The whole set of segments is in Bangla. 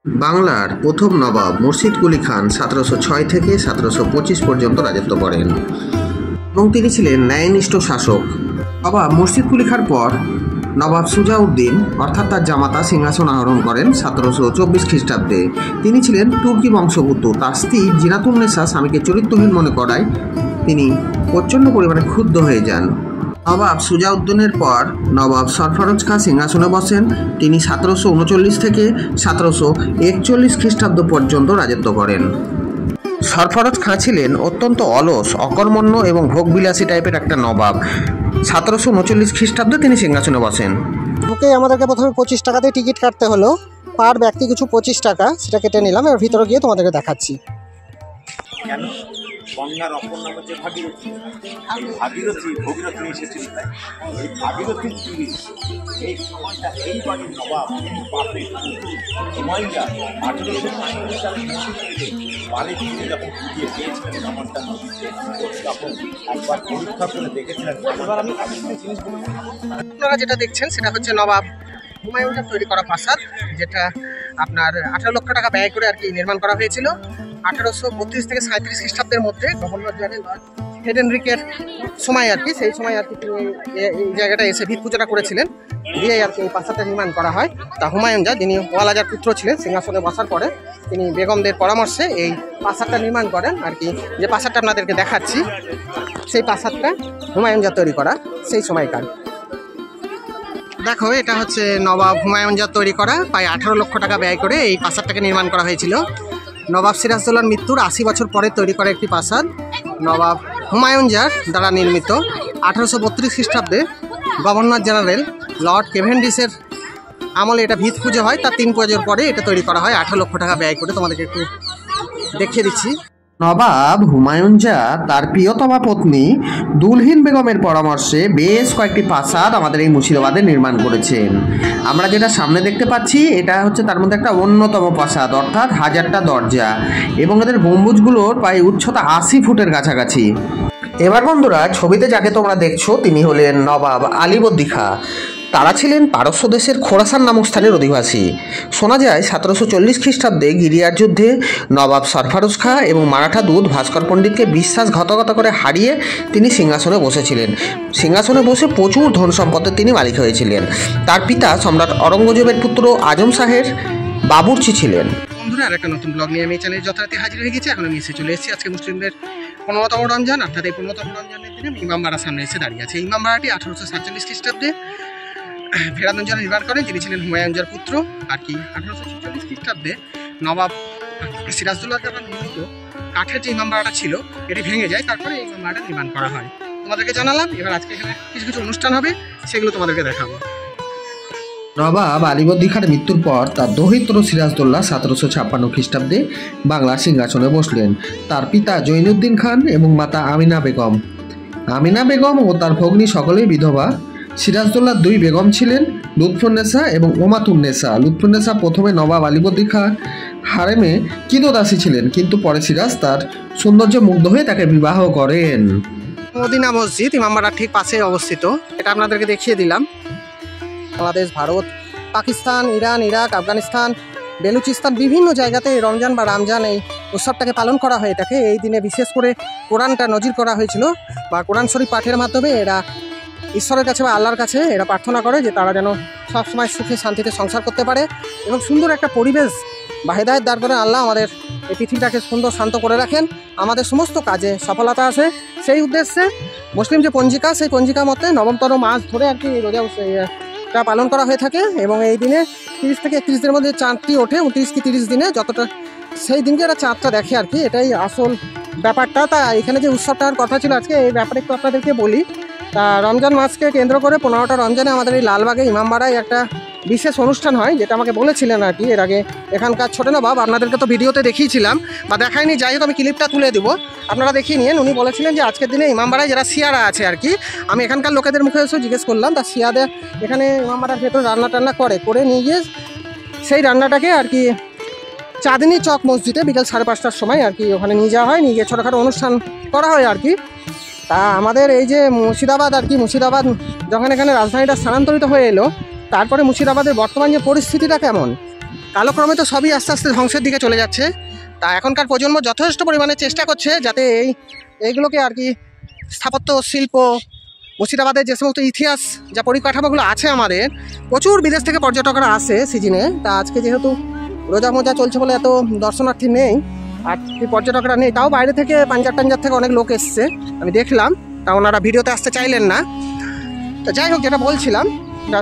বাংলার প্রথম নবাব মুর্শিদ কুলি খান 1706 থেকে 1725 পর্যন্ত রাজত্ব করেন এবং তিনি ছিলেন ন্যায়নিষ্ঠ শাসক। নবাব মুর্শিদ কুলি খান পর নবাব সুজাউদ্দিন অর্থাৎ তার জামাতা সিংহাসন আরোহণ করেন 1724 খ্রিস্টাব্দে। তিনি ছিলেন তুর্কি বংশোদ্ভূত। তার স্ত্রী জিনাতুন্নেসা স্বামীকে চরিত্রহীন মনে করায় তিনি প্রচণ্ড পরিমাণে ক্ষুব্ধ হয়ে যান। নবাব সুজাউদ্দিনের পর নবাব সরফরজ খাঁ সিংহাসনে বসেন। তিনি 1739 থেকে 1741 খ্রিস্টাব্দ পর্যন্ত রাজত্ব করেন। সরফরজ খাঁ ছিলেন অত্যন্ত অলস, অকর্মণ্য এবং ভোগবিলাসী টাইপের একটা নবাব। 1739 খ্রিস্টাব্দে তিনি সিংহাসনে বসেন। ওকে, আমাদেরকে প্রথমে 25 টাকাতে টিকিট কাটতে হলো, পার ব্যক্তি কিছু 25 টাকা, সেটা কেটে নিলাম। এর ভিতরে গিয়ে তোমাদেরকে দেখাচ্ছি। কেন গঙ্গার অপর নাম হচ্ছে ভাগীরথী। ভাগীরথী ভগীরথী এসেছিল, তাই এই ভাগীরথীর তীরে এই সময়টা এই বাড়ির নবাব বাপের হুমায়ুনরা 1835 সালে বালির তীরে যখন খুঁজিয়ে পেয়েছিলেন খামারটা নদীতে, তখন একবার পরীক্ষা করে দেখেছিলেন। এবার আমি জিনিসগুলো আপনারা যেটা দেখছেন সেটা হচ্ছে নবাব হুমায়ুনের তৈরি করা প্রাসাদ, যেটা আপনার 18 লক্ষ টাকা ব্যয় করে আর কি নির্মাণ করা হয়েছিল 1832 থেকে 37 খ্রিস্টাব্দের মধ্যে গভর্নর জেনারেল হেডেনরিকের সময় আর কি। সেই সময় আর কি তিনি এই জায়গাটা এসে ভিত পূজাটা করেছিলেন, দিয়ে আর কি এই প্রাসাদটা নির্মাণ করা হয়। তা হুমায়ুন যা, যিনি ওয়ালাজার পুত্র ছিলেন, সিংহাসনে বসার পরে তিনি বেগমদের পরামর্শে এই প্রাসাদটা নির্মাণ করেন আর কি। যে প্রাসাদটা আপনাদেরকে দেখাচ্ছি, সেই প্রাসাদটা হুমায়ুন যা তৈরি করা সেই সময়কার। দেখো, এটা হচ্ছে নবাব হুমায়ুন যা তৈরি করা, প্রায় 18 লক্ষ টাকা ব্যয় করে এই প্রাসাদটাকে নির্মাণ করা হয়েছিল। নবাব সিরাজদৌল্লার মৃত্যুর 80 বছর পরে তৈরি করা একটি প্রাসাদ, নবাব হুমায়ুন যার দ্বারা নির্মিত। 1832 খ্রিস্টাব্দে গভর্নর জেনারেল লর্ড কেভেন্ডিসের আমলে এটা ভিত পুজো হয়। তার 3 বছর পরে এটা তৈরি করা হয় 18 লক্ষ টাকা ব্যয় করে। তোমাদেরকে একটু দেখিয়ে দিচ্ছি। নবাব হুমায়ুন যা তার প্রিয়তমা পত্নী দুলহিন বেগমের পরামর্শে বেশ কয়েকটি প্রাসাদ আমাদের এই মুর্শিদাবাদে নির্মাণ করেছেন। আমরা যেটা সামনে দেখতে পাচ্ছি এটা হচ্ছে তার মধ্যে একটা অন্যতম প্রাসাদ, অর্থাৎ 1000টা দরজা, এবং এদের গম্বুজগুলোর প্রায় উচ্চতা 80 ফুটের কাছাকাছি। এবার বন্ধুরা, ছবিতে যাকে তোমরা দেখছো তিনি হলেন নবাব আলীবর্দী খাঁ। তারা ছিলেন পারস্য দেশের খোরাসান নামক স্থানের অধিবাসী। শোনা যায় 1740 খ্রিস্টাব্দে গিরিয়ার যুদ্ধে নবাব সরফরজ খাঁ এবং মারাঠা দূত ভাস্কর পণ্ডিতকে বিশ্বাসঘাতকতা করে হারিয়ে তিনি সিংহাসনে বসেছিলেন। সিংহাসনে বসে প্রচুর ধন সম্পদের তিনি মালিক হয়েছিলেন। তার পিতা সম্রাট অরঙ্গজেবের পুত্র আজম শাহের বাবুর্চি ছিলেন। বন্ধুরা, আর একটা নতুন ব্লগ নিয়ে আমি চ্যানেলে যথারীতি হাজির হয়ে গেছি। এখন আমি এসে চলে এসেছি আজকে মুসলিমদের 15তম রমজান, অর্থাৎ এই 15তম রমজানের দিনে ইমামবাড়ার সামনে এসে দাঁড়িয়ে আছে। ইমামবাড়াটি 1847 খ্রিস্টাব্দে ফেরাদুন যারা নির্মাণ করেন, যিনি ছিলেন হুমায়ুন যার পুত্র আর কি। 1846 খ্রিস্টাব্দে নবাব সিরাজদৌল্লাহ দ্বারা নির্মিত কাঠের যে ইমামবাড়াটা ছিল এটি ভেঙে যায়, তারপরে এই ইমামবাড়াটা নির্মাণ করা হয়। তোমাদেরকে জানালাম। এবার আজকে এখানে কিছু কিছু অনুষ্ঠান হবে, সেগুলো তোমাদেরকে দেখাবো। নবাব আলীবর্দী খাঁর মৃত্যুর পর তার দৌহিত্র সিরাজদৌল্লাহ 1756 খ্রিস্টাব্দে বাংলার সিংহাসনে বসলেন। তার পিতা জৈনুদ্দিন খান এবং মাতা আমিনা বেগম। আমিনা বেগম ও তার ভগ্নী সকলেই বিধবা। সিরাজদৌল্লার 2 বেগম ছিলেন, লুৎফুন্নেসা এবং ওমাতুন্নেসা। লুৎফুন্নেসা প্রথমে নবাব আলীবর্দী খাঁ হারেমে কিদোদাসী ছিলেন, কিন্তু পরে সিরাজ তার সৌন্দর্যে মুগ্ধ হয়ে তাকে বিবাহ করেন। মদিনা মসজিদ ইমামবাড়ার ঠিক পাশে অবস্থিত, এটা আপনাদেরকে দেখিয়ে দিলাম। বাংলাদেশ, ভারত, পাকিস্তান, ইরান, ইরাক, আফগানিস্তান, বেলুচিস্তান বিভিন্ন জায়গাতে রমজান বা রমজান এই উৎসবটাকে পালন করা হয়ে থাকে। এই দিনে বিশেষ করে কোরআনটা নজির করা হয়েছিল, বা কোরআন শরীফ পাঠের মাধ্যমে এরা ঈশ্বরের কাছে বা আল্লাহর কাছে এরা প্রার্থনা করে যে তারা যেন সবসময় সুখে শান্তিতে সংসার করতে পারে এবং সুন্দর একটা পরিবেশ বা হেদায়েত দান করেন আল্লাহ আমাদের এই পৃথিবীটাকে সুন্দর শান্ত করে রাখেন, আমাদের সমস্ত কাজে সফলতা আসে। সেই উদ্দেশ্যে মুসলিম যে পঞ্জিকা, সেই পঞ্জিকা মতে নবমতম মাস ধরে আর কি রোজা পালন করা হয়ে থাকে। এবং এই দিনে 30 থেকে 31 দিনের মধ্যে চাঁদটি ওঠে, 29 কি 30 দিনে যতটা সেই দিনকে এরা চাঁদটা দেখে আর কি। এটাই আসল ব্যাপারটা। তা এখানে যে উৎসবটার কথা ছিল আজকে, এই ব্যাপারে একটু আপনাদেরকে বলি। তা রমজান মাসকে কেন্দ্র করে 15টা রমজানে আমাদের এই লালবাগে ইমামবাড়ায় একটা বিশেষ অনুষ্ঠান হয়, যেটা আমাকে বলেছিলেন আর কি এর আগে এখানকার ছোট নবাব। আপনাদেরকে তো ভিডিওতে দেখিয়েছিলাম বা দেখাইনি, যাই হোক আমি ক্লিপটা তুলে দেবো, আপনারা দেখিয়ে নিন। উনি বলেছিলেন যে আজকের দিনে ইমামবাড়ায় যারা শিয়ারা আছে আর কি, আমি এখানকার লোকেদের মুখে এসেও জিজ্ঞেস করলাম, তা শিয়াদের এখানে ইমামবাড়ার ভেতরে রান্না টান্না করে নিয়ে গিয়ে সেই রান্নাটাকে আর কি চাঁদনী চক মসজিদে বিকেল 5:30টার সময় আর কি ওখানে নিয়ে যাওয়া হয়, নিয়ে গিয়ে ছোটোখাটো অনুষ্ঠান করা হয় আর কি। তা আমাদের এই যে মুর্শিদাবাদ আর কি, মুর্শিদাবাদ যখন এখানে রাজধানীটা স্থানান্তরিত হয়ে এলো, তারপরে মুর্শিদাবাদের বর্তমান যে পরিস্থিতিটা কেমন কালক্রমে তো সবই আস্তে আস্তে ধ্বংসের দিকে চলে যাচ্ছে। তা এখনকার প্রজন্ম যথেষ্ট পরিমাণে চেষ্টা করছে যাতে এইগুলোকে আর কি স্থাপত্য শিল্প, মুর্শিদাবাদের যে সমস্ত ইতিহাস যা পরিকাঠামোগুলো আছে আমাদের, প্রচুর বিদেশ থেকে পর্যটকরা আসে সিজনে। তা আজকে যেহেতু রোজা মোজা চলছে বলে এত দর্শনার্থী নেই আর পর্যটকরা নেই, তাও বাইরে থেকে পাঞ্জাব থেকে অনেক লোক এসছে আমি দেখলাম। তা ওনারা ভিডিওতে আসতে চাইলেন না। তো যাই হোক, যেটা বলছিলাম,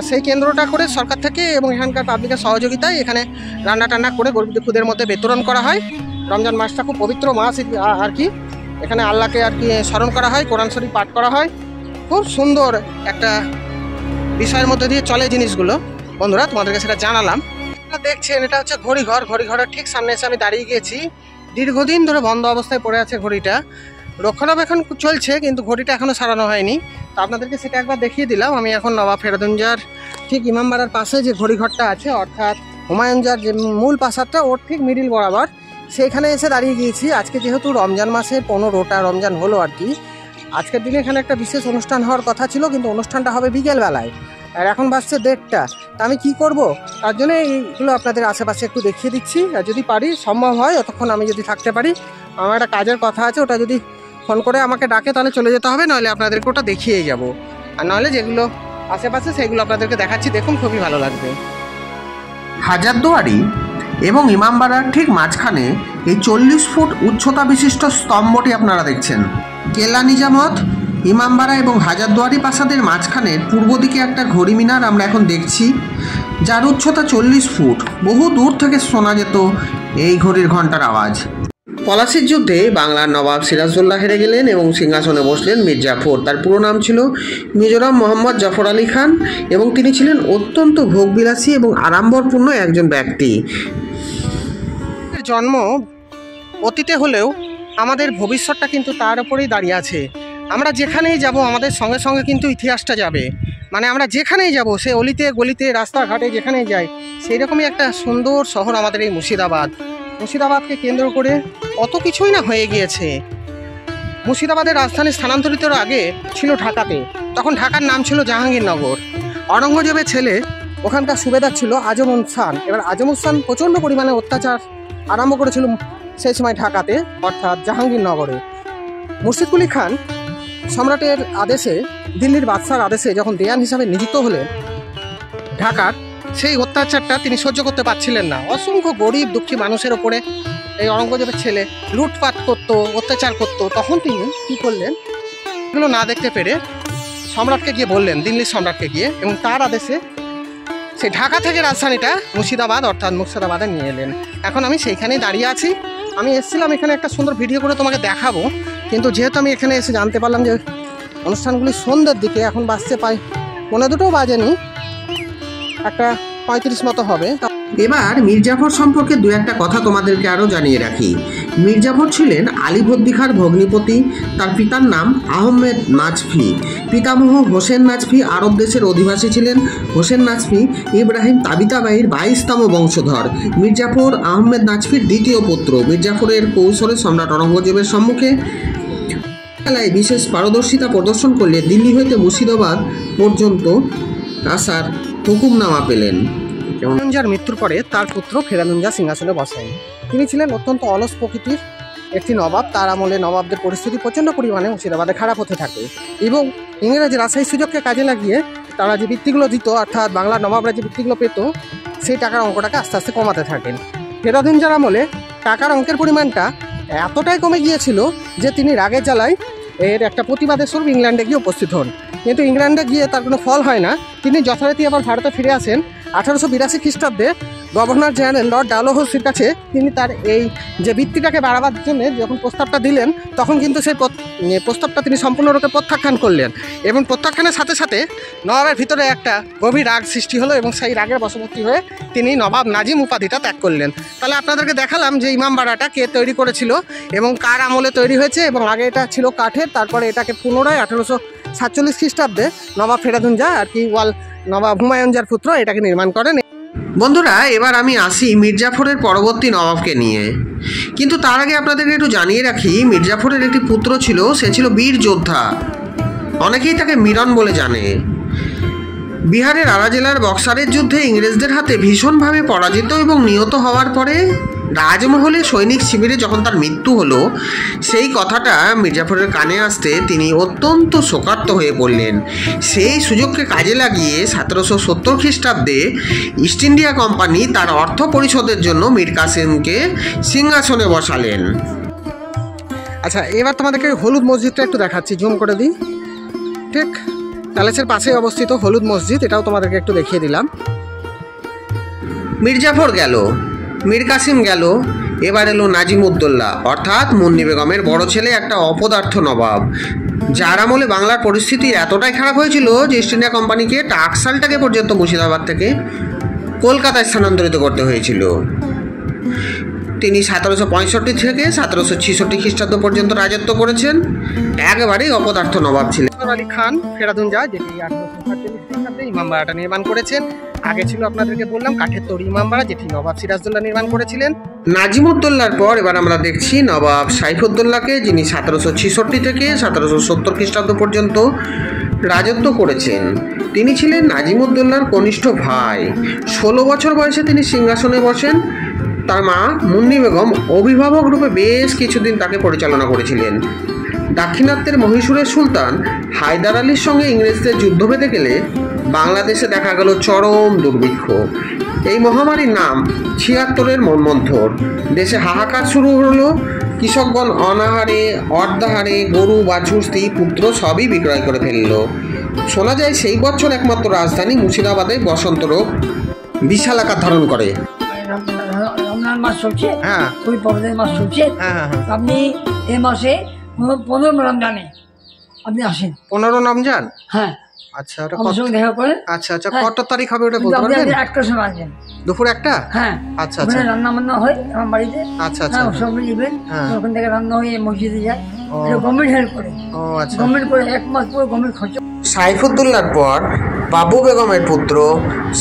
সেই কেন্দ্রটা করে সরকার থেকে এবং এখানকার পাবলিকের সহযোগিতায় এখানে রান্না টান্না করে গরিব দুঃখীদের মধ্যে বিতরণ করা হয়। রমজান মাসটা খুব পবিত্র মাস আর কি, এখানে আল্লাহকে আর কি স্মরণ করা হয়, কোরআন শরীফ পাঠ করা হয়। খুব সুন্দর একটা বিষয়ের মধ্যে দিয়ে চলে জিনিসগুলো। বন্ধুরা, তোমাদেরকে সেটা জানালাম। দেখছেন এটা হচ্ছে ঘড়িঘর। ঘড়িঘরের ঠিক সামনে এসে আমি দাঁড়িয়ে গেছি। দীর্ঘদিন ধরে বন্ধ অবস্থায় পড়ে আছে ঘড়িটা, রক্ষণাবেক্ষণ চলছে কিন্তু ঘড়িটা এখনও সারানো হয়নি। তো আপনাদেরকে সেটা একবার দেখিয়ে দিলাম। আমি এখন নবাব ফেরদুঞ্জার ঠিক ইমামবাড়ার পাশে যে ঘড়িঘরটা আছে, অর্থাৎ হুমায়ুনজার যে মূল প্রাসাদটা ওর ঠিক মিডিল বরাবর, সেইখানে এসে দাঁড়িয়ে গিয়েছি। আজকে যেহেতু রমজান মাসের 15টা রমজান হলো আর কি, আজকের দিনে এখানে একটা বিশেষ অনুষ্ঠান হওয়ার কথা ছিল, কিন্তু অনুষ্ঠানটা হবে বিকেলবেলায় আর এখন বাজছে 1:30। তা আমি কী করব, তার জন্য এইগুলো আপনাদের আশেপাশে একটু দেখিয়ে দিচ্ছি। আর যদি পারি, সম্ভব হয়, অতক্ষণ আমি যদি থাকতে পারি, আমার একটা কাজের কথা আছে, ওটা যদি ফোন করে আমাকে ডাকে তাহলে চলে যেতে হবে, নাহলে আপনাদেরকে ওটা দেখিয়েই যাব। আর নাহলে যেগুলো আশেপাশে সেগুলো আপনাদেরকে দেখাচ্ছি, দেখুন খুবই ভালো লাগবে। হাজারদুয়ারি এবং ইমামবাড়ার ঠিক মাঝখানে এই 40 ফুট উচ্চতা বিশিষ্ট স্তম্ভটি আপনারা দেখছেন। কেল্লা নিজামত, ইমামবাড়া এবং হাজারদুয়ারি প্রাসাদের মাঝখানের পূর্ব দিকে একটা ঘড়ি মিনার আমরা এখন দেখছি, যার উচ্চতা 40 ফুট। বহু দূর থেকে শোনা যেত এই ঘড়ির ঘণ্টার আওয়াজ। পলাশির যুদ্ধে বাংলার নবাব সিরাজউদ্দৌলা হেরে গেলেন এবং সিংহাসনে বসলেন মীর জাফর। তার পুরো নাম ছিল মিজোরাম মোহাম্মদ জাফর আলী খান এবং তিনি ছিলেন অত্যন্ত ভোগবিলাসী এবং আড়ম্বরপূর্ণ একজন ব্যক্তি। জন্ম অতীতে হলেও আমাদের ভবিষ্যৎটা কিন্তু তার উপরেই দাঁড়িয়ে আছে। আমরা যেখানেই যাব আমাদের সঙ্গে সঙ্গে কিন্তু ইতিহাসটা যাবে। মানে আমরা যেখানেই যাব, সে অলিতে গলিতে রাস্তাঘাটে যেখানেই যাই, সেই রকমই একটা সুন্দর শহর আমাদের এই মুর্শিদাবাদ। মুর্শিদাবাদকে কেন্দ্র করে কত কিছুই না হয়ে গিয়েছে। মুর্শিদাবাদের রাজধানী স্থানান্তরিত আগে ছিল ঢাকাতে, তখন ঢাকার নাম ছিল জাহাঙ্গীরনগর। অরঙ্গজেবের ছেলে ওখানকার সুবেদার ছিল আজমুল খান। এবার আজমুল খান প্রচণ্ড পরিমাণে অত্যাচার আরম্ভ করেছিল সেই সময় ঢাকাতে, অর্থাৎ জাহাঙ্গীরনগরে। মুর্শিদকুলি খান সম্রাটের আদেশে, দিল্লির বাদশার আদেশে যখন দেয়ান হিসাবে নিযুক্ত হলেন ঢাকার, সেই অত্যাচারটা তিনি সহ্য করতে পারছিলেন না। অসংখ্য গরিব দুঃখী মানুষের ওপরে এই অরঙ্গজেবের ছেলে লুটপাট করতো, অত্যাচার করতো। তখন তিনি কী করলেন, এগুলো না দেখতে পেরে সম্রাটকে গিয়ে বললেন, দিল্লির সম্রাটকে গিয়ে, এবং তার আদেশে সেই ঢাকা থেকে রাজধানীটা মুর্শিদাবাদ অর্থাৎ মুর্শিদাবাদে নিয়ে এলেন। এখন আমি সেইখানেই দাঁড়িয়ে আছি। আমি এসেছিলাম এখানে একটা সুন্দর ভিডিও করে তোমাকে দেখাবো, কিন্তু যেহেতু আমি এখানে এসে জানতে পারলাম যে অনুষ্ঠানগুলি সন্ধ্যের দিকে, এখন বাজছে প্রায় 1:15 বাজেনি, 1:35 মতো হবে। এবার মীর জাফর সম্পর্কে দু একটা কথা তোমাদেরকে আরও জানিয়ে রাখি। মীর জাফর ছিলেন আলীবর্দী খাঁর ভগ্নিপতি। তার পিতার নাম আহমেদ নাজফি। পিতামহ হোসেন নাজফি আরব দেশের অধিবাসী ছিলেন। হোসেন নাজফি ইব্রাহিম তাবিতাবাইয়ের 22তম বংশধর। মীর জাফর আহমেদ নাজফির দ্বিতীয় পুত্র। মীর জাফরের কৌশলে সম্রাট অরঙ্গজেবের সম্মুখে খেলায় বিশেষ পারদর্শিতা প্রদর্শন করলে দিল্লি হইতে মুর্শিদাবাদ পর্যন্ত আসার হুকুমনামা পেলেন। ফেরালুঞ্জার মৃত্যুর পরে তার পুত্র ফেরালুঞ্জা সিংহাসনে বসেন। তিনি ছিলেন অত্যন্ত অলস প্রকৃতির একটি নবাব। তার আমলে নবাবদের পরিস্থিতি প্রচণ্ড পরিমাণে মুর্শিদাবাদে খারাপ হতে থাকে এবং ইংরেজরা সেই সুযোগকে কাজে লাগিয়ে তারা যে বৃত্তিগুলো দিত, অর্থাৎ বাংলার নবাবরা যে বৃত্তিগুলো পেত, সেই টাকার অঙ্কটাকে আস্তে আস্তে কমাতে থাকেন। ফেরালুঞ্জার আমলে টাকার অঙ্কের পরিমাণটা এতটাই কমে গিয়েছিল যে তিনি রাগের জ্বালায় এর একটা প্রতিবাদের স্বরূপ ইংল্যান্ডে গিয়ে উপস্থিত হন। কিন্তু ইংল্যান্ডে গিয়ে তার কোনো ফল হয় না। তিনি যথারীতি আবার ভারতে ফিরে আসেন। 1882 খ্রিস্টাব্দে গভর্নর জেনারেল লর্ড ডালহৌসির কাছে তিনি তার এই যে বৃত্তিটাকে বাড়াবার জন্য যখন প্রস্তাবটা দিলেন, তখন কিন্তু সেই প্রস্তাবটা তিনি সম্পূর্ণরূপে প্রত্যাখ্যান করলেন এবং প্রত্যাখ্যানের সাথে সাথে নবাবের ভিতরে একটা গভীর রাগ সৃষ্টি হলো এবং সেই রাগের বশবর্তী হয়ে তিনি নবাব নাজিম উপাধিটা ত্যাগ করলেন। তাহলে আপনাদেরকে দেখালাম যে ইমামবাড়াটা কে তৈরি করেছিল এবং কার আমলে তৈরি হয়েছে। এবং আগে এটা ছিল কাঠের, তারপরে এটাকে পুনরায় 1847 খ্রিস্টাব্দে নবাব ফেরালুঞ্জা আর কি নবাব হুমায়ুনজার পুত্র এটাকে নির্মাণ করেন। বন্ধুরা, এবার আমি আসি মীর জাফরের পরবর্তী নবাবকে নিয়ে। কিন্তু তার আগে আপনাদেরকে একটু জানিয়ে রাখি, মীর জাফরের একটি পুত্র ছিল, সে ছিল বীর যোদ্ধা। অনেকেই তাকে মিরন বলে জানে। বিহারের আরা জেলার বক্সারের যুদ্ধে ইংরেজদের হাতে ভীষণভাবে পরাজিত এবং নিহত হওয়ার পরে রাজমহলে সৈনিক শিবিরে যখন তার মৃত্যু হলো, সেই কথাটা মির্জাফরের কানে আসতে তিনি অত্যন্ত শোকার্ত হয়ে পড়লেন। সেই সুযোগকে কাজে লাগিয়ে 1770 খ্রিস্টাব্দে ইস্ট ইন্ডিয়া কোম্পানি তার অর্থ পরিশোধের জন্য মীর কাসিমকে সিংহাসনে বসালেন। আচ্ছা, এবার তোমাদেরকে হলুদ মসজিদটা একটু দেখাচ্ছি, জুম করে দিই। ঠিক প্যালেসের পাশেই অবস্থিত হলুদ মসজিদ, এটাও তোমাদেরকে একটু দেখিয়ে দিলাম। মির্জাফর গেল, মীর কাসিম গেল, এবার এলো নাজিমউদ্দৌলা অর্থাৎ মুন্নি বেগমের বড় ছেলে, একটা অপদার্থ নবাব, যার আমলে বাংলার পরিস্থিতি এতটাই খারাপ হয়েছিল যে ইস্ট ইন্ডিয়া কোম্পানিকে টাকসালটাকে পর্যন্ত মুর্শিদাবাদ থেকে কলকাতায় স্থানান্তরিত করতে হয়েছিল। তিনি 1765 থেকে 1766 খ্রিস্টাব্দ পর্যন্ত রাজত্ব করেছেন। একেবারেই অপদার্থ নবাব ছিলেন। আলী খান ফেরাদুনজা, যেটি 1847 খ্রিস্টাব্দে ইমামবাড়াটা নির্মাণ করেছেন। আগে ছিল আপনাদেরকে বললাম কাঠের তৈরি ইমামবাড়া, যেটি নবাব সিরাজদৌল্লা নির্মাণ করেছিলেন। নাজিমউদ্দৌলার পর এবার আমরা দেখছি নবাব সাইফুদ্দৌলাকে, যিনি 1766 থেকে 1770 খ্রিস্টাব্দ পর্যন্ত রাজত্ব করেছেন। তিনি ছিলেন নাজিমউদ্দৌলার কনিষ্ঠ ভাই। 16 বছর বয়সে তিনি সিংহাসনে বসেন। তার মা মুন্নি বেগম অভিভাবক রূপে বেশ কিছুদিন তাকে পরিচালনা করেছিলেন। দাক্ষিণাত্যের মহীশূরের সুলতান হায়দার আলীর সঙ্গে ইংরেজদের যুদ্ধ বেঁধে গেলে বাংলাদেশে দেখা গেল চরম দুর্ভিক্ষ। এই মহামারীর নাম 76-এর মন্বন্তর। দেশে হাহাকার শুরু হলো। কৃষকগণ অনাহারে, অর্ধাহারে গরু, বাছুর, স্ত্রী, পুত্র সবই বিক্রয় করে ফেলল। শোনা যায় সেই বছর একমাত্র রাজধানী মুর্শিদাবাদে বসন্ত রোগ বিশাল আকার ধারণ করে। রমজান মাস চলছে, হ্যাঁ, খুবই পবিত্র মাস চলছে। হ্যাঁ, আপনি এই মাসে 15 রমজানে আপনি আসেন। 15 রমজান? হ্যাঁ, আচ্ছা, ওটা আমার সঙ্গে দেখা করেন। আচ্ছা, হ্যাঁ। কত তারিখ হবে ওটা কিন্তু বলতে আপনি পারবেন? 1টার সময় আসবেন। দুপুর 1টা? হ্যাঁ, আচ্ছা, ওখানে রান্না বান্না হয় আমার বাড়িতে। আচ্ছা, হ্যাঁ, সব ইভেন্ট হ্যাঁ। ওখান থেকে রান্না হয়ে মসজিদে যায়। ও। গভর্নমেন্ট হেল্প করে, ও আচ্ছা। গভর্নমেন্ট করে 1 মাস পুরো গভর্নমেন্ট খরচ। সাইফুদ্দৌলার পর বাবু বেগমের পুত্র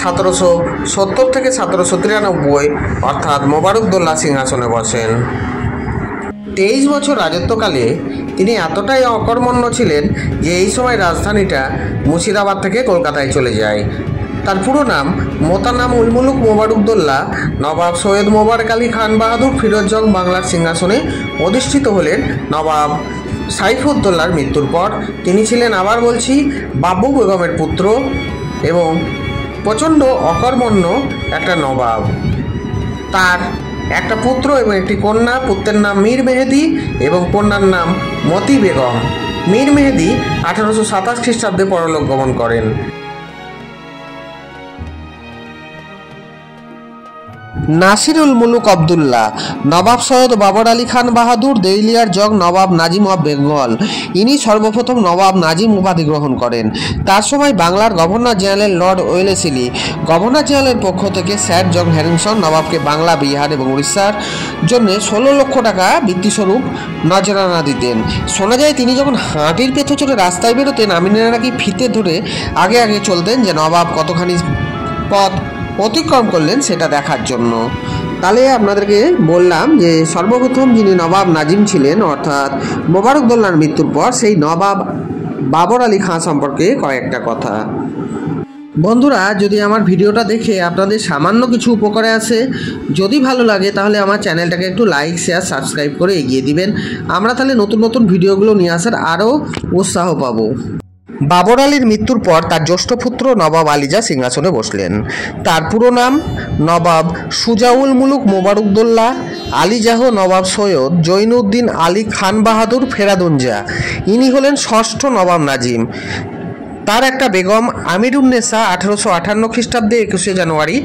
1770 থেকে 1793 অর্থাৎ মোবারকদৌল্লা সিংহাসনে বসেন। 23 বছর রাজত্বকালে তিনি এতটাই অকর্মণ্য ছিলেন যে এই সময় রাজধানীটা মুর্শিদাবাদ থেকে কলকাতায় চলে যায়। তার পুরো নাম মোতানাম উল মুলুক মোবারকদৌল্লা। নবাব সৈয়দ মোবারক আলী খান বাহাদুর ফিরোজ জং বাংলার সিংহাসনে অধিষ্ঠিত হলেন নবাব সাইফুদ্দৌলার মৃত্যুর পর। তিনি ছিলেন, আবার বলছি, বাবু বেগমের পুত্র এবং প্রচণ্ড অকর্মণ্য একটা নবাব। তার একটা পুত্র এবং একটি কন্যা। পুত্রের নাম মীর মেহেদি এবং কন্যার নাম মতি বেগম। মীর মেহেদি 1827 খ্রিস্টাব্দে পরলোক গমন করেন। নাসিরুল মুলুক আবদুল্লাহ, নবাব সৈয়দ বাবর আলী খান বাহাদুর দেইলিয়ার জং নবাব নাজিম অব বেঙ্গল, ইনি সর্বপ্রথম নবাব নাজিম উপাধি গ্রহণ করেন। তার সময় বাংলার governor general Lord Wellesley governor জেনারেলের পক্ষ থেকে স্যার জন হ্যারিসন নবাবকে বাংলা, বিহার এবং উড়িষ্যার জন্য 16 লক্ষ টাকা বৃত্তিস্বরূপ নজরানা দিতেন। শোনা যায় তিনি যখন হাঁটির পেথে চড়ে রাস্তায় বেরোতেন, আমিনেরা নাকি ফিতে ধরে আগে আগে চলতেন যে নবাব কতখানি পথ অতিক্রম করলেন সেটা দেখার জন্য। তাহলে আপনাদেরকে বললাম যে সর্বপ্রথম যিনি নবাব নাজিম ছিলেন অর্থাৎ মোবারকদৌল্লার মৃত্যুর পর সেই নবাব বাবর আলী খাঁ সম্পর্কে কয়েকটা কথা। বন্ধুরা, যদি আমার ভিডিওটা দেখে আপনাদের সামান্য কিছু উপকারে আসে, যদি ভালো লাগে তাহলে আমার চ্যানেলটাকে একটু লাইক, শেয়ার, সাবস্ক্রাইব করে এগিয়ে দিবেন। আমরা তাহলে নতুন নতুন ভিডিওগুলো নিয়ে আসার আরও উৎসাহ পাবো। বাবর আলীর মৃত্যুর পর তার জ্যেষ্ঠ পুত্র নবাব আলীজা সিংহাসনে বসলেন। তার পুরো নাম নবাব সুজাউল মুলুক মোবারকদৌল্লা আলীজাহ নবাব সৈয়দ জৈনুদ্দিন আলী খান বাহাদুর ফেরাদুনজা। ইনি হলেন ষষ্ঠ নবাব নাজিম। তার একটা বেগম আমিরুন্নেসা 1858 খ্রিস্টাব্দে 21শে জানুয়ারি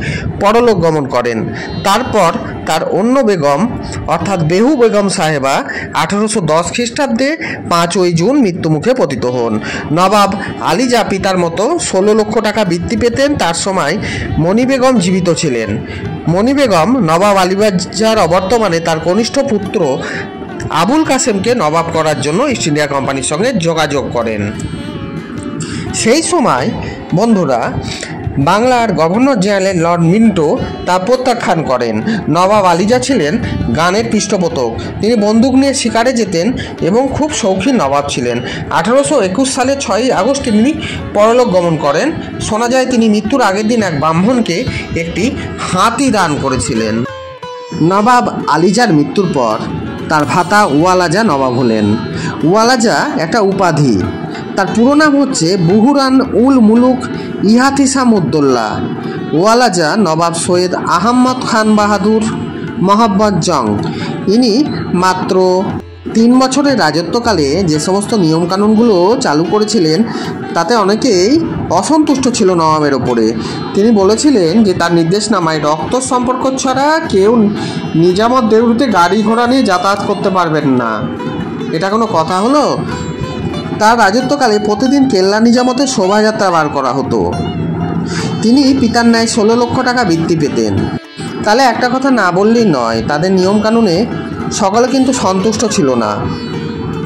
পরলোক গমন করেন। তারপর তার অন্য বেগম অর্থাৎ বেহু বেগম সাহেবা 1810 খ্রিস্টাব্দে 5ই জুন মৃত্যুমুখে পতিত হন। নবাব আলীজা পিতার মতো 16 লক্ষ টাকা বৃত্তি পেতেন। তার সময় মণি বেগম জীবিত ছিলেন। মণি বেগম নবাব আলীজার অবর্তমানে তার কনিষ্ঠ পুত্র আবুল কাসেমকে নবাব করার জন্য ইস্ট ইন্ডিয়া কোম্পানির সঙ্গে যোগাযোগ করেন। সেই সময় বন্ধুরা বাংলার গভর্নর জেনারেল লর্ড মিন্টো তা প্রত্যাখ্যান করেন। নবাব আলীজা ছিলেন গানের পৃষ্ঠপোষক। তিনি বন্দুক নিয়ে শিকারে যেতেন এবং খুব শৌখিন নবাব ছিলেন। 1821 সালের 6ই আগস্ট তিনি পরলোক গমন করেন। শোনা যায় তিনি মৃত্যুর আগের দিন এক ব্রাহ্মণকে একটি হাতি দান করেছিলেন। নবাব আলীজার মৃত্যুর পর তার ভাতা ওয়ালাজা নবাব হলেন। ওয়ালাজা একটা উপাধি। তার পুরো নাম হচ্ছে বুহুরান উল মুলুক ইহাতিসাম উদ্দৌলা। ওয়ালাজা নবাব সৈয়দ আহমদ খান বাহাদুর মোহাম্মদ জং। ইনি মাত্র 3 বছরের রাজত্বকালে যে সমস্ত নিয়মকানুনগুলো চালু করেছিলেন তাতে অনেকেই অসন্তুষ্ট ছিল নবাবের ওপরে। তিনি বলেছিলেন যে তার নির্দেশনামায় রক্ত সম্পর্ক ছাড়া কেউ নিজামত দেউড়িতে গাড়ি ঘোড়া নিয়ে যাতায়াত করতে পারবেন না। এটা কোনো কথা হলো? তার রাজত্বকালে প্রতিদিন কেল্লা নিজামতের শোভাযাত্রা বার করা হতো। তিনি পিতার ন্যায় 16 লক্ষ টাকা বৃত্তি পেতেন। তাহলে একটা কথা না বললেই নয়, তাদের নিয়মকানুনে সকলে কিন্তু সন্তুষ্ট ছিল না।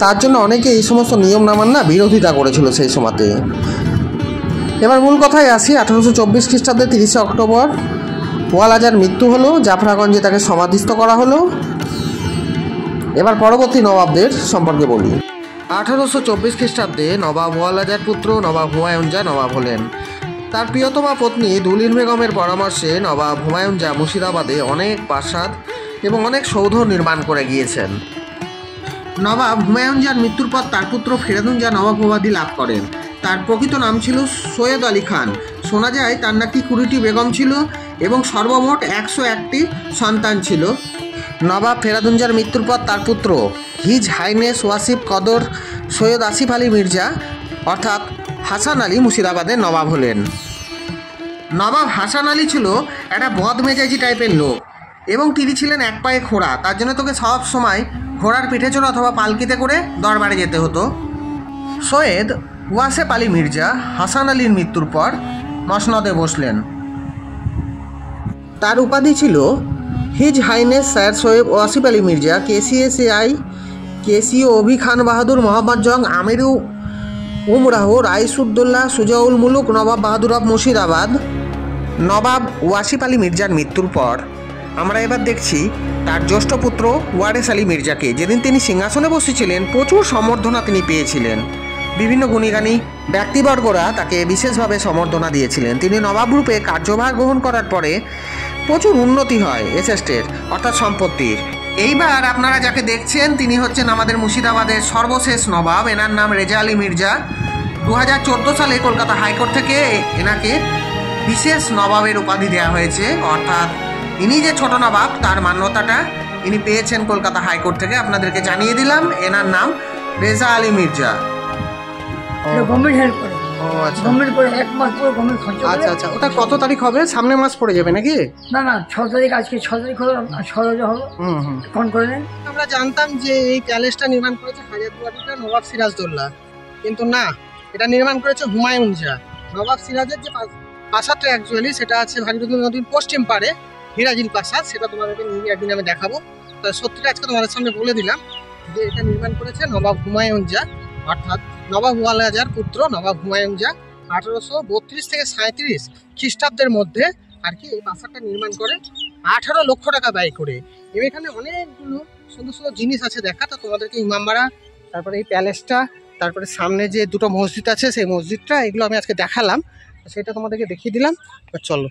তার জন্য অনেকে এই সমস্ত নিয়ম না বিরোধিতা করেছিল সেই সময়তে। এবার মূল কথায় আসি। 1824 খ্রিস্টাব্দে 30 অক্টোবর ওয়ালাজার মৃত্যু হলো। জাফরাগঞ্জে তাকে সমাধিস্থ করা হলো। এবার পরবর্তী নবাবদের সম্পর্কে বলি। 1824 খ্রিস্টাব্দে নবাব ওয়ালাজার পুত্র নবাব হুমায়ুন জাহ নবাব হলেন। তার প্রিয়তমা পত্নী দুলিন বেগমের পরামর্শে নবাব হুমায়ুন জাহ মুর্শিদাবাদে অনেক প্রাসাদ এবং অনেক সৌধ নির্মাণ করে গিয়েছেন। নবাব হুমায়ুন জাহর মৃত্যুর পর তার পুত্র ফেরাদুন জাহ নবাব উপাধি লাভ করেন। তার প্রকৃত নাম ছিল সৈয়দ আলী খান। শোনা যায় তার নাকি 20টি বেগম ছিল এবং সর্বমোট 101টি সন্তান ছিল। নবাব ফেরাদুন জাহর মৃত্যুর পর তার পুত্র হিজ হাইনেস ওয়াসিফ কদর সৈয়দ আসিফ আলী মির্জা অর্থাৎ হাসান আলী মুর্শিদাবাদের নবাব হলেন। নবাব হাসান আলী ছিল একটা বদমেজাজি টাইপের লোক এবং তিনি ছিলেন এক পায়ে খোঁড়া। তার জন্য তোকে সব সময় ঘোড়ার পিঠে চড়ে অথবা পালকিতে করে দরবারে যেতে হতো। সৈয়দ ওয়াসেফ আলী মির্জা হাসান আলীর মৃত্যুর পর মসনদে বসলেন। তার উপাধি ছিল his highness sir Syed Wasif Ali Mirza KCSAI কেসিও অভি খান বাহাদুর মোহাম্মদ জং আমিরু উমরাহ রাইসুদ্দৌলা সুজাউল মুলুক নবাব বাহাদুর অফ মুর্শিদাবাদ। নবাব ওয়াসিফ আলী মির্জার মৃত্যুর পর আমরা এবার দেখছি তার জ্যেষ্ঠ পুত্র ওয়ারেস আলী মির্জাকে। যেদিন তিনি সিংহাসনে বসেছিলেন প্রচুর সম্বর্ধনা তিনি পেয়েছিলেন। বিভিন্ন গুণীগানী ব্যক্তিবর্গরা তাকে বিশেষভাবে সম্বর্ধনা দিয়েছিলেন। তিনি নবাব রূপে কার্যভার গ্রহণ করার পরে প্রচুর উন্নতি হয় এস্টেটের অর্থাৎ সম্পত্তির। এইবার আপনারা যাকে দেখছেন তিনি হচ্ছেন আমাদের মুর্শিদাবাদের সর্বশেষ নবাব। এনার নাম রেজা আলী মির্জা। 2014 সালে কলকাতা হাইকোর্ট থেকে এনাকে বিশেষ নবাবের উপাধি দেওয়া হয়েছে, অর্থাৎ ইনি যে ছোট নবাব তার মান্যতাটা ইনি পেয়েছেন কলকাতা হাইকোর্ট থেকে। আপনাদেরকে জানিয়ে দিলাম এনার নাম রেজা আলী মির্জা। গভর্নমেন্ট হেল্প করে। ও আচ্ছা, গভর্নমেন্ট করে 1 মাস পরে গভর্নমেন্ট খরচ করে। আচ্ছা, ওটা কত তারিখ হবে? সামনের মাস পড়ে যাবে নাকি? না 6 তারিখ, আজকে 6 তারিখ হলো, 6 হলো। ফোন করে নেন। আমরা জানতাম যে এই প্যালেসটা নির্মাণ করেছে হাজারদুয়ারিটা নবাব সিরাজদৌল্লা, কিন্তু না, এটা নির্মাণ করেছে হুমায়ুন জাহ। নবাব সিরাজের যে প্রাসাদটা অ্যাকচুয়ালি সেটা আছে ভাগীরথী নদীর পশ্চিম পারে হিরাজিল প্রাসাদ। সেটা তোমাদেরকে নিয়ে একদিন আমি দেখাবো। তো সত্যিটা আজকে তোমাদের সামনে বলে দিলাম যে এটা নির্মাণ করেছে নবাব হুমায়ুন জাহ, অর্থাৎ নবাব ওয়ালাজার পুত্র নবাব হুমায়ুন জাহ 1832 থেকে 37 খ্রিস্টাব্দের মধ্যে আর কি এই প্রাসাদটা নির্মাণ করে 18 লক্ষ টাকা ব্যয় করে। এবং এখানে অনেকগুলো সুন্দর সুন্দর জিনিস আছে দেখা। তো তোমাদেরকে ইমামবাড়া, তারপরে এই প্যালেসটা, তারপরে সামনে যে দুটো মসজিদ আছে সেই মসজিদটা, এগুলো আমি আজকে দেখালাম, সেটা তোমাদেরকে দেখিয়ে দিলাম। চলো।